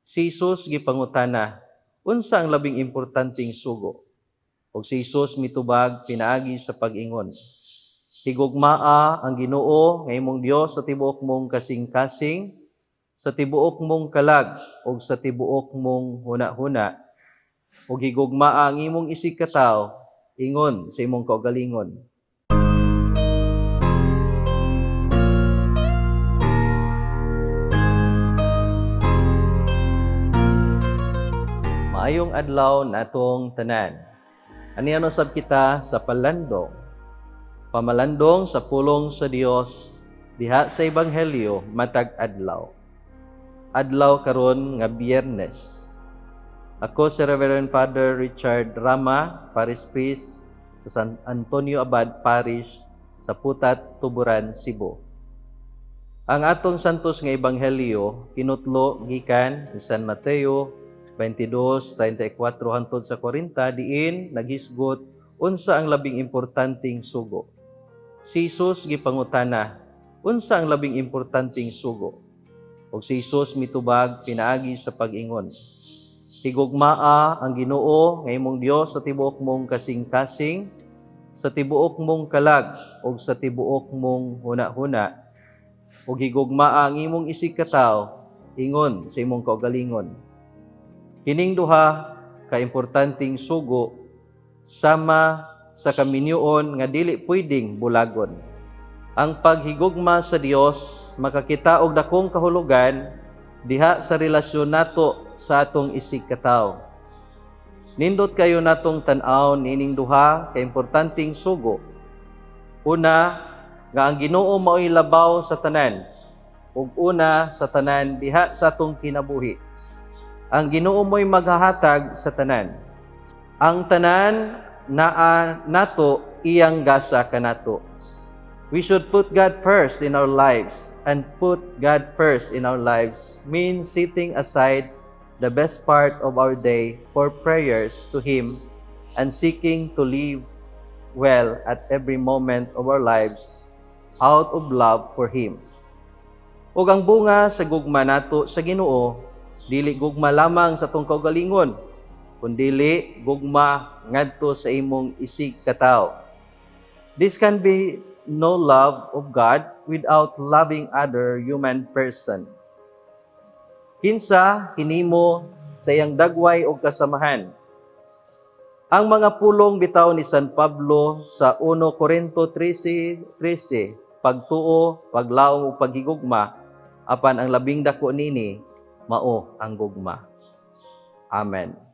Si Jesus gipangutana, unsa ang labing importanteng sugo? Ug si Jesus mitubag pinaagi sa pag-ingon. Higugmaa ang Ginoo nga imong Dios sa tibuok mong kasing-kasing, sa tibuok mong kalag ug sa tibuok mong huna-huna. Ug higugmaa ang imong isig katawo ingon sa imong kaugalingon. Maayong adlaw natong tanan. Aniano sab kita sa palandong. Pamalandong sa pulong sa Dios diha sa ebanghelyo matag adlaw. Adlaw karon nga Biyernes. Ako si Reverend Father Richard Rama, Parish Priest sa San Antonio Abad Parish sa Putat, Tuburan, Cebu. Ang atong santos nga ebanghelyo kinutlo gikan sa San Mateo 22:34 hangtod sa 40 diin naghisgot unsa ang labing importanteng sugo. Si Jesus gipangutana, unsa ang labing importanteng sugo? Ug si Jesus mitubag pinaagi sa pag-ingon. Higugmaa ang Ginoo nga imong Dios sa tibuok mong kasing-kasing, sa tibuok mong kalag ug sa tibuok mong huna-huna. Ug higugmaa ang imong isig katawo ingon sa imong kaugalingon. Kining duha ka importanteng sugo sama sa kaminyoon nga dili pwedeng bulagon. Ang paghigugma sa Dios makakita og dakong kahulugan diha sa relasyon nato sa atong isig katawo. Nindot kayo natong tan-aw nining duha ka importanteng sugo. Una, nga ang Ginoo mao'y labaw sa tanan ug una sa tanan diha sa atong kinabuhi. Ang Ginoo mo'y maghahatag sa tanan. Ang tanan naa nato iyang gasa kanato. We should put God first in our lives, and put God first in our lives means setting aside the best part of our day for prayers to Him and seeking to live well at every moment of our lives out of love for Him. Ug ang bunga sa gugma nato sa Ginoo dili gugma lamang sa atong kaugalingon, kundili gugma ngadto sa imong isig katawo. This can be no love of God without loving other human person. Kinsa hinimo sa iyang dagway o kasamahan. Ang mga pulong bitaw ni San Pablo sa 1 Corinto 13:13, pagtuo, paglaom ug paghigugma, apan ang labing dako nini mao ang gugma. Amen.